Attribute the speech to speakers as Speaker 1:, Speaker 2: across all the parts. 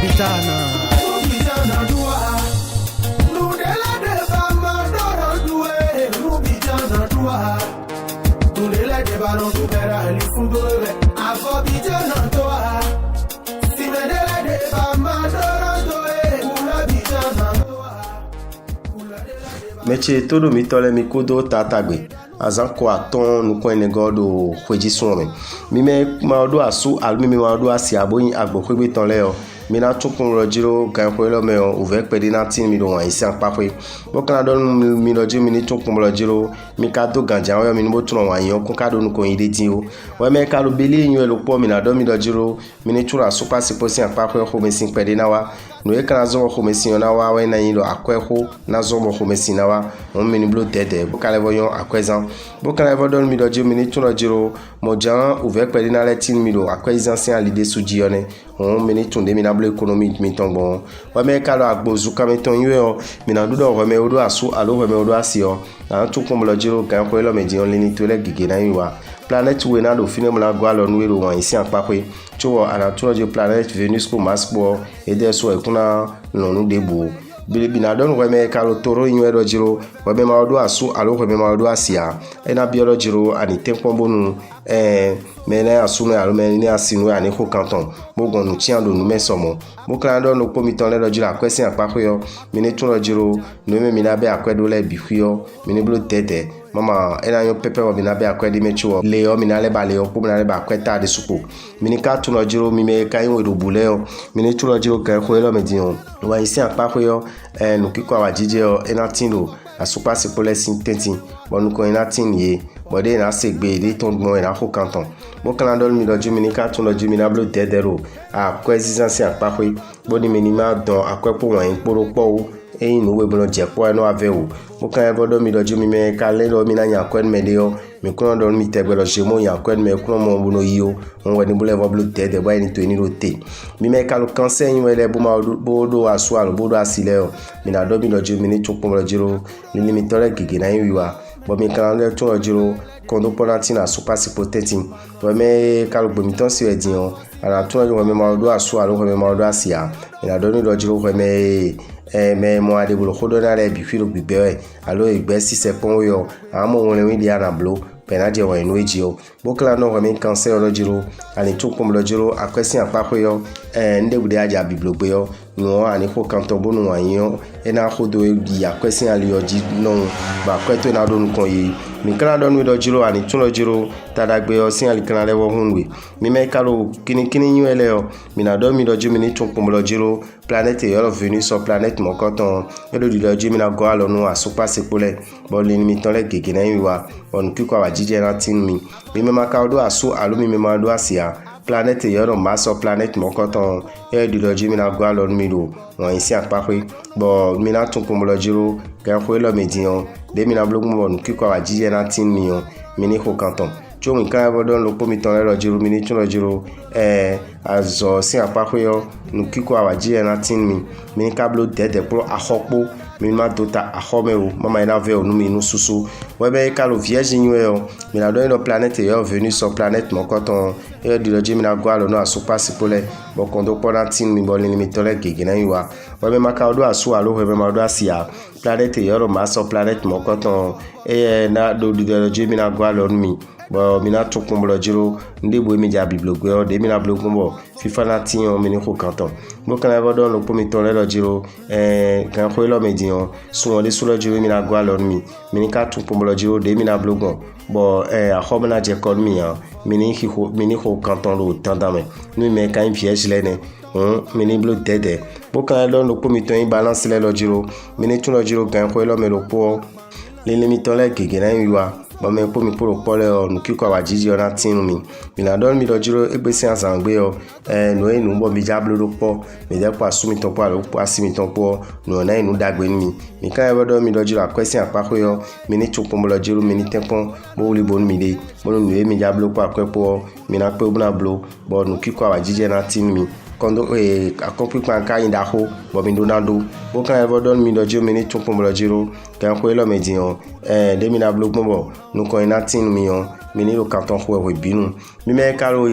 Speaker 1: bitana.
Speaker 2: Meche todo mi tole mi kodo tatagbe azan ko aton nu ko enego do kweji sunme mi me ma do asu almi mi ma do asi aboyin agbo kwegbe ton le o mi na tun kun rojiro gan ko lo me o uve pedi na tin mi do wan isi anpape bo kan do mi rojiro mi ni tun kun rojiro mi ka do ganja o mi ni bo tun wan yan kun ka do nu ko yin de tin o we me ka lo bele yin lo po mi na do mi rojiro mi ni tun asu pa si po si anpape ko mi sin pedi na wa no e kana zo ko mesi na wa we na yin lo akweho na zo mo ko mesi na wa on mi ni blo dede bo kale voyon akwezan bo kale vodon mi do mi ni tun rojiro mo jan uve pedi na le tin mi do akwezan sin alide suji one on mi ni tun de mi na blo economic mi ton bon wa me ka lo agbozu ka mi ton yo mi na dudo we me odo asu alo we me odo asio na tun ko mo rojiro kan ko lo me di on le ni to le gige na yin wa Planète où na do fine mo la gwa lo nu ero wan isi anpape cho ana tun rojiro planète Venus ko maspo e de so e kuna lo nu de bo bilibi na don weme kalo toro inwe rojiro weme ma odo asu alo weme ma odo asia ena bi rojiro ani tempo bonu mene asu no alo mene ni asinu ani ko kanton mo gonu ti ando nu mesomo mo kan don no pomi ton le rojiro akwesi anpape yo mi ni tun rojiro no me mi na be akwedo le bihuyo mi ni blo tete mama ena yo pepe wo mi na be akwedi mechuo le yo mi na le ba le yo po mi na le ba akweta de supo mi ni ka tun rojiro mi me kan wo do bule yo mi ni tun rojiro kan ko lo me dion wa isi anpape yo no kiko awajije o enatino asupa se pole sintenti bonu ko enatin ye bode na segbe de ton gbon na ko kanton mo kan do mi doju mi ni ka tun doju mi na blo dedero a ko existence anpape bodi mi ni ma don akwepo wan poro po o eyin no we bono je po eno ave o mo kan bodo mi doju mi me ka le do mi na yan ko en me de o mi kun do mi tegbe lo se mo yan ko en me kun mo bono yi o won we ni bole vo blo dede ba ni to ni ro te mi me ka lo kan se yin we le bo ma bodo asu alo bodo asile o mi na do mi doju mi ni tun pon rojiro ni mi tore gege na yin wiwa bo mi kan le tun rojiro kondo ponati na super potenti to me ka lo gbo mi ton si e din o ara tun rojiro me ma do asu alo me ma do asia mi na do ni rojiro me mo ade bolo khodo na le bi filo bi be alo igbe si se pon yo amo won le wi dia na blo penaje wa inu eji o bokla no ko mi cancer rojiro ani tun pon rojiro akwesi anpape yo nde bude aja biblogbe yo no ani ko kanton bonu wan yo ena khodo gi akwesi ali oji no ba kweto na do nkan yi mi kana don mi rojiro ani tun rojiro tadagbe yo sin ali kana lewo hunwe mi me kalo kini yin ele yo mi na do mi rojiro mi ni tun pon rojiro planète yo Venus sur planète mo kanton e do rojiro mi na go alo no asupa sepole bo le mi ton le gege na yin wa on kiko awajije na tin mi me ma ka do asu alo mi me ma do asia planète yo ma sur planète mo kanton e do rojiro mi na go alo mi do won isi anpape bo mi na tun pon rojiro kan ko lo medion de mi na blogun mo kiko awajije na tin mi o mi ni ko kanton cho mi kan bodon lo pomi ton le rojiro mi ni tun rojiro azo si anpape yo nu kiko awajije na tin mi ni kablo dede pro ahopo mi ma dota ahome o mama ina ve o nu mi nu susu webe kalo vierge nwe o mi na do no planète yo Venus sur planète mo kanton e di rojiro mi na go alo no asupa sipole bo kondo pona tin mi bo ni mi tole gege na yiwa webe maka do asu alo webe ma do asia planète yo ma sur planète mo kanton e na do di rojiro mi na go alo mi bo mi na tun kun rojiro nde bo mi ja biblogbe o de mi na blogun bo fifa na tin o mi ni ko kanton bo kan e bodon lo po mi ton le rojiro kan ko lo me din o sun o de su rojiro mi na go alo mi ni ka tun kun rojiro de mi na blogun bo a na je kon mi an mi ni ko kanton lo tandame nu me kan vierge le ne mi ni blo dede bo kan lo po mi ton balance le rojiro mi ni tun rojiro kan ko lo me lo po le mi ton le gege na yiwa bo me po mi poro pole o nu kiko awajiji ona tinu mi na don mi rojiro egbesi azangbe o no enu bo mi jablo lo po mi de po asumi ton po alo po asimi ton po no na enu dagbe mi kan e do mi rojiro akwesi anpape yo mi ni tun pon rojiro mi ni tempon bo wuli bo mi de mo no mi jablo po akwepo mi na pe obuna blo bo nu kiko awajiji na tinu mi kondo akopi pan ka inda ho bo mi donado bo kan e don mi rojiro mi ni tun pon rojiro kan ko lo me din o de mi na blog mo bo nu ko ina tin mi o mini lo canton ho binu mi me kalo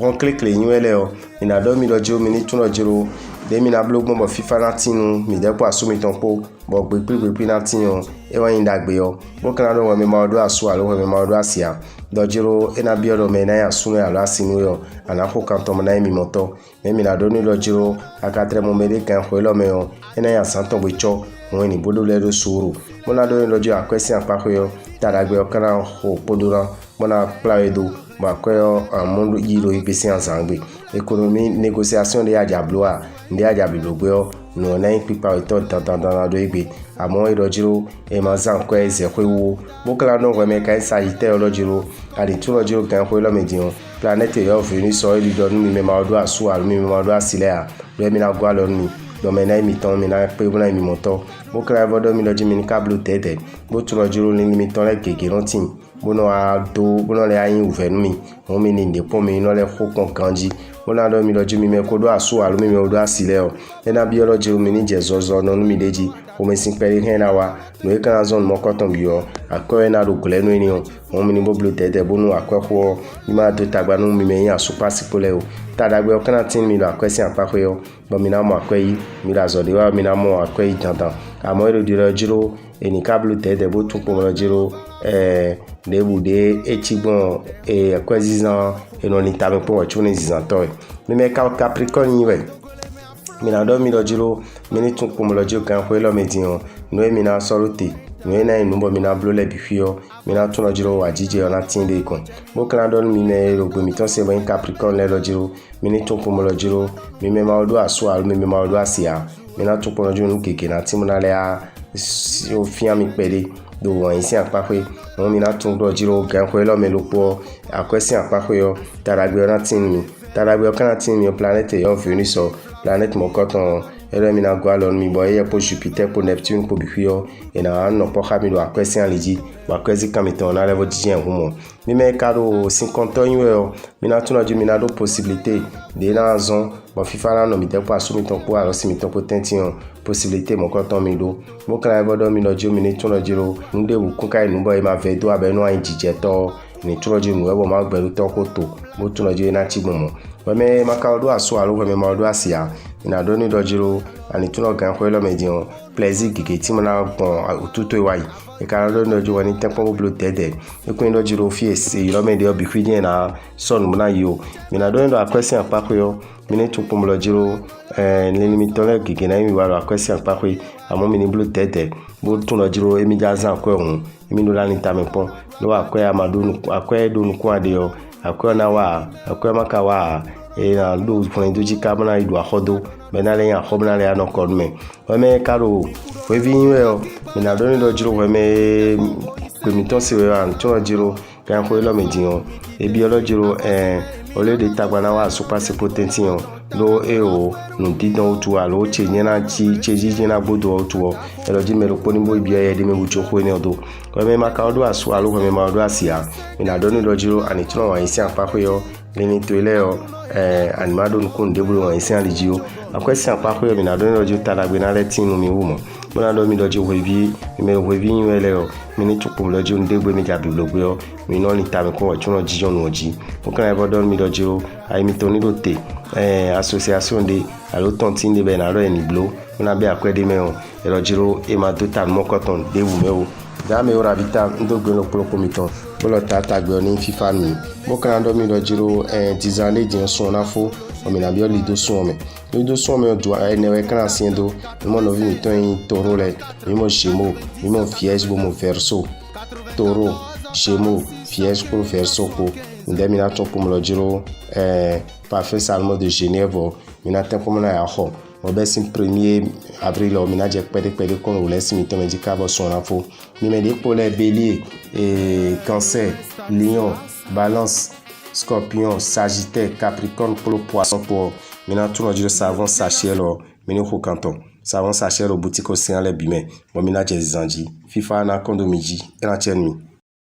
Speaker 2: ron click le nyele o mina do mi lo jiro mini tun lo jiro de mina blog mo FIFA na tinu mi de po asu mi ton po bo gbe na tin o e won yin dagbe o bo kan lo mi ma do asu alo mi ma do asia do jiro e na bi oro me na ya sunu ya lo asinu yo ana ko canton na mi moto me mina do ni lo jiro akatre mo me de kan ho lo me o e na ya santon bo cho won ni bodo le do suru mo na do ni lo jiro akwesi anpa ko yo taragbe o kana ho podura mo na plaedo ba ko yo amundo yiro ipesi anzangbe économie négociation de ajabloa ndi ajabilogbe o no na pipa to dandan do igbe amo irojiro e mazan ko eze ko wo bokala no we me kan sagite olojiro ali tu lojiro kan ko lo medin planète yo venu so ili do mi me ma do asu al mi me ma do asile a do mi na gwa lo mi do me na mi ton mi na pe bo na mi moto bokala vodo mi loji mi ni kablo tete bo tu lojiro ni mi ton le gege rantin bono a do bono le ayin uvenu mi o mi ni ndepo mi no le ko kon kanji bona do mi loji mi me ko do asu alu mi me do asile o na biology mi ni je zozo no mi deji o me sin pere hen na wa no e kan zone mo koton bi o akọ na ro gole no ni o mi ni bo blue tete bono akọ ni ma do tagba no mi me yin asu pasipole o tadagbe o kan tin mi lo akwesi anpako yo bo mi na mo akweyi mi la zo de wa mi na mo akweyi dandan amo ero di lojiro eni kablu tete bo tun po lojiro debude echigbon akwezizan eno ni tabe po wachu ni zizanto mi me Capricorn yiwe mi na do mi lojiro mi ni tun po lojiro kan ko lo medin o no mi na sorote no na inumbo mi na blole bifio mi na tun lojiro wajije ona tinde ikon bo kan do mi me rogbe mi ton se bo Capricorn le lojiro mi ni tun po lojiro mi me ma odo aso alu mi me ma odo asia mi na tun po lojiro nu keke na timuna le a o fian mi pede do won isi anpape won mi na tun lojiro gan ko lo me lopo akwesi anpape yo taragbe ona tin mi taragbe kan tin mi planète yo venu so planète mo koton ere mi na gwa lo mi boye po Jupiter po Neptune po bifio e na no po kha mi do akwesi an liji ba kwesi kan mi ton na levo djien humo mi me kado 50 ans yo mi na tun lojiro mi na do possibilité de na zon bo FIFA na no mi te po asu mi ton po aro si mi ton po tention possibilité mo koton mi do mo kan levo do mi lojiro mi ni tun lojiro nde wu kun kai nu boy ma ve do abenu an jije to ni tun lojiro mu ebo ma gbelu to ko to mo tun lojiro na chigbomo me makaudo aso alo me maudo asia ina do ni lojiro ani tun lo gan ko lo medin plaisir gege ti mo na gbon otuto iwai e kan do ni lojiro ni tempo blue tede e ko ni lojiro fi ese lo me de obi kwidin na son mo na yo mi na do ni do akwesi anpako yo mi ni tun po mo lojiro ni mi tole gege na mi wa lo akwesi anpako amo mi ni blue tede bo tun lojiro emi jazan ko ohun emi no la ni tamepon lo akwe amadu akwe do nu ko ade yo akwe na wa akwe maka wa na do fun doji ka bana idu ahodo benale yan khobna le an ko me o me karo we vi we o mi na do ni lojiro we me ko mi ton se we an to lojiro kan ko lo me din o e bi lojiro o le de tagbana wa super se potention lo o no didon otu alo che nyena chi cheji na bodo otu o loji me ro poni bo bi e de me bu choko ni odo ko me maka odo asu alo ko me ma odo asia mi na do ni lojiro ani tun wa isi anpa yo leni to ile o animado nkun debulu wa isi alijio akwesi anpa ko yo mi na do ni lojiro talagbe na le tinu mi wumo mo na do mi lojiro wevi mi wevi nwele o mi ni tupu lojiro ndegbe mi ga biblogbe o mi no ni tami ko wa chuno jijon oji o kan e bodo mi lojiro ai mi to ni do te association de alo tontin de be na ro eni blo na be akwede me o lojiro e ma do tan mo koton de wu me o da me ora vita ndo gbe no polopo mi ton bolo tata gbe ni FIFA mi mo kan do mi lojiro 10 ans le din so na fo o mi na bi o lido so me lido so me do ene we kan asiendo mo no vi mi ton toro le mi mo shemo mi mo fies bo mo verso toro shemo fies pour verso ko nde mi na ton po mo lojiro parfait salmo de Genève mi na tempo mo na ya ho mo be sin 1er avril o mi na je pede ko o le si mi to me di ka bo so na fo mi me de pour les béliers cancer lion balance scorpion sagittaire capricorne pour le poisson pour mi na tun lojiro savon sachet lo mi ni ko kanton savon sachet lo boutique o sin ale bime mo mi na je zanji FIFA na kondomiji e na chen mi